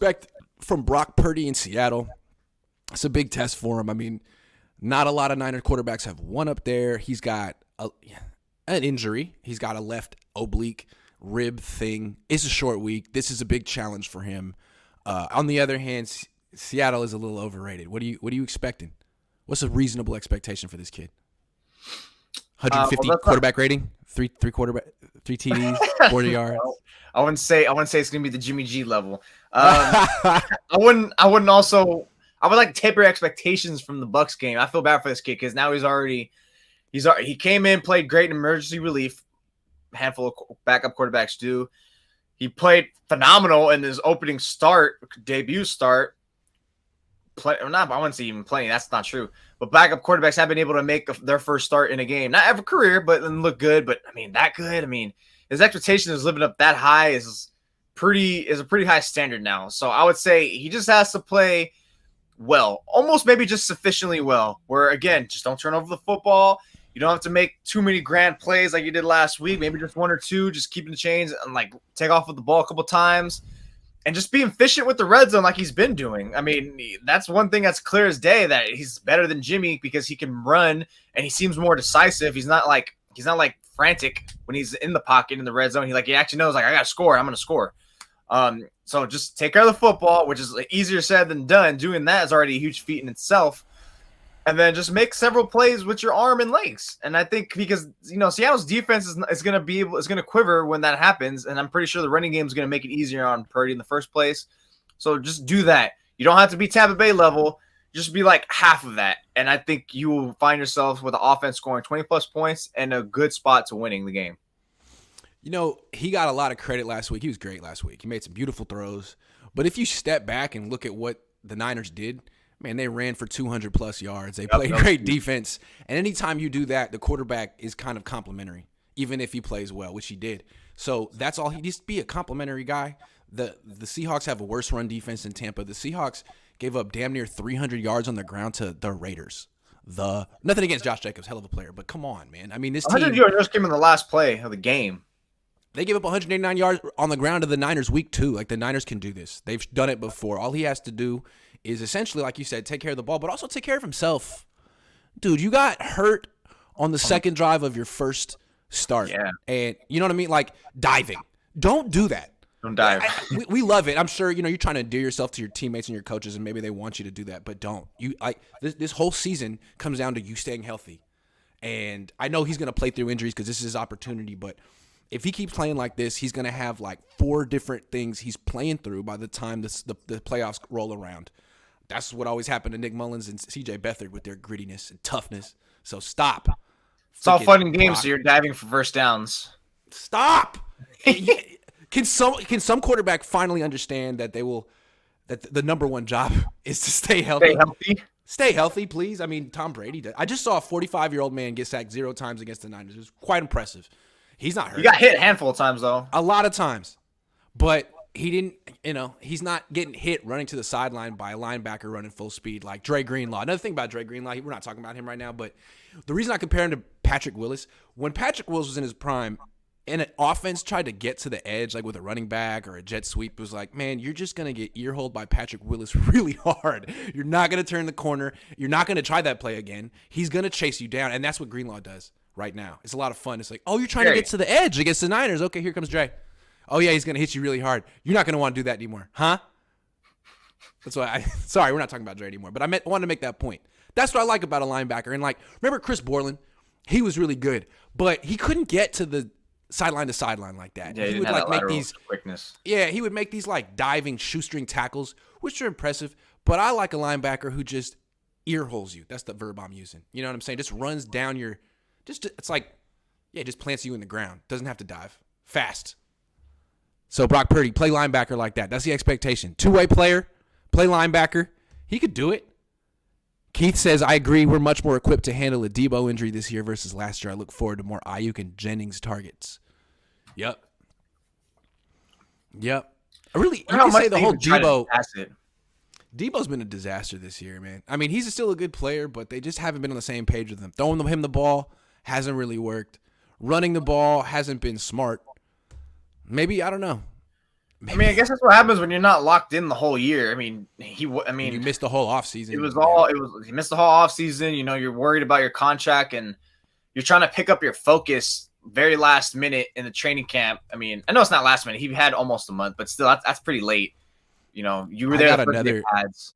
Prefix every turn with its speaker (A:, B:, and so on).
A: expect from Brock Purdy in Seattle? It's a big test for him. I mean, not a lot of Niner quarterbacks have won up there. He's got an injury. He's got a left oblique rib thing. It's a short week. This is a big challenge for him. On the other hand, Seattle is a little overrated. What are you expecting? What's a reasonable expectation for this kid? 150 quarterback rating, three TDs, 40 yards.
B: I wouldn't say it's gonna be the Jimmy G level. I would like to taper expectations from the Bucs game. I feel bad for this kid because now he came in, played great in emergency relief. A handful of backup quarterbacks do. He played phenomenal in his debut start. I wouldn't say even playing. That's not true. But backup quarterbacks have been able to make their first start in a game. Not every career, but look good. But I mean, that good. I mean, his expectation is living up that high is a pretty high standard now. So I would say he just has to play well, almost maybe just sufficiently well. Where again, just don't turn over the football. You don't have to make too many grand plays like you did last week. Maybe just one or two, just keeping the chains and like take off with the ball a couple times. And just being efficient with the red zone like he's been doing. I mean, that's one thing that's clear as day, that he's better than Jimmy because he can run and he seems more decisive. He's not like frantic when he's in the pocket in the red zone. He actually knows I gotta score. I'm gonna score. So just take care of the football, which is easier said than done. Doing that is already a huge feat in itself. And then just make several plays with your arm and legs. And I think because Seattle's defense is going to quiver when that happens, and I'm pretty sure the running game is going to make it easier on Purdy in the first place. So just do that. You don't have to be Tampa Bay level. Just be like half of that, and I think you will find yourself with the offense scoring 20+ points and a good spot to winning the game.
A: He got a lot of credit last week. He was great last week. He made some beautiful throws. But if you step back and look at what the Niners did, man, they ran for 200+ yards. They played great defense. And anytime you do that, the quarterback is kind of complimentary, even if he plays well, which he did. So that's all. He needs to be a complimentary guy. The Seahawks have a worse run defense than Tampa. The Seahawks gave up damn near 300 yards on the ground to the Raiders. Nothing against Josh Jacobs, hell of a player, but come on, man. I mean, this
B: 100
A: team
B: yards came in the last play of the game.
A: They gave up 189 yards on the ground to the Niners week 2. Like, the Niners can do this. They've done it before. All he has to do is essentially, like you said, take care of the ball, but also take care of himself. Dude, you got hurt on the second drive of your first start.
B: Yeah.
A: And you know what I mean? Like, diving. Don't do that.
B: Don't dive.
A: We love it. I'm sure, you're trying to endear yourself to your teammates and your coaches, and maybe they want you to do that, but don't. This whole season comes down to you staying healthy. And I know he's going to play through injuries because this is his opportunity, but if he keeps playing like this, he's going to have like 4 different things he's playing through by the time the playoffs roll around. That's what always happened to Nick Mullins and C.J. Beathard with their grittiness and toughness. So stop.
B: It's all fun and games, so you're diving for first downs.
A: Stop. Can some quarterback finally understand that the number one job is to stay healthy? Stay healthy, please. I mean, Tom Brady did. I just saw a 45-year-old man get sacked 0 times against the Niners. It was quite impressive. He's not hurt.
B: He got hit a handful of times, though.
A: A lot of times. But he didn't, he's not getting hit running to the sideline by a linebacker running full speed like Dre Greenlaw. Another thing about Dre Greenlaw, we're not talking about him right now, but the reason I compare him to Patrick Willis, when Patrick Willis was in his prime and an offense tried to get to the edge, like with a running back or a jet sweep, it was like, man, you're just going to get ear-holed by Patrick Willis really hard. You're not going to turn the corner. You're not going to try that play again. He's going to chase you down, and that's what Greenlaw does right now. It's a lot of fun. It's like, oh, you're trying to get to the edge against the Niners. Okay, here comes Dre. Oh, yeah, he's going to hit you really hard. You're not going to want to do that anymore, huh? That's why sorry, we're not talking about Dre anymore, but I wanted to make that point. That's what I like about a linebacker. And, remember Chris Borland? He was really good, but he couldn't get to the sideline to sideline like that.
B: Yeah,
A: he would make these
B: quickness.
A: Yeah, he would make these diving shoestring tackles, which are impressive, but I like a linebacker who just ear holes you. That's the verb I'm using. You know what I'm saying? Just runs down just plants you in the ground. Doesn't have to dive. Fast. So Brock Purdy, play linebacker like that. That's the expectation. Two-way player, play linebacker. He could do it. Keith says, I agree. We're much more equipped to handle a Debo injury this year versus last year. I look forward to more Ayuk and Jennings targets. Yep. I really, you can say the whole Debo's been a disaster this year, man. I mean, he's still a good player, but they just haven't been on the same page with him. Throwing him the ball hasn't really worked. Running the ball hasn't been smart. Maybe, I don't know.
B: I mean, I guess that's what happens when you're not locked in the whole year. I mean,
A: you missed the whole offseason.
B: He missed the whole offseason. You know, you're worried about your contract and you're trying to pick up your focus very last minute in the training camp. I mean, I know it's not last minute. He had almost a month, but still, that's pretty late. You know, you were there for the pads.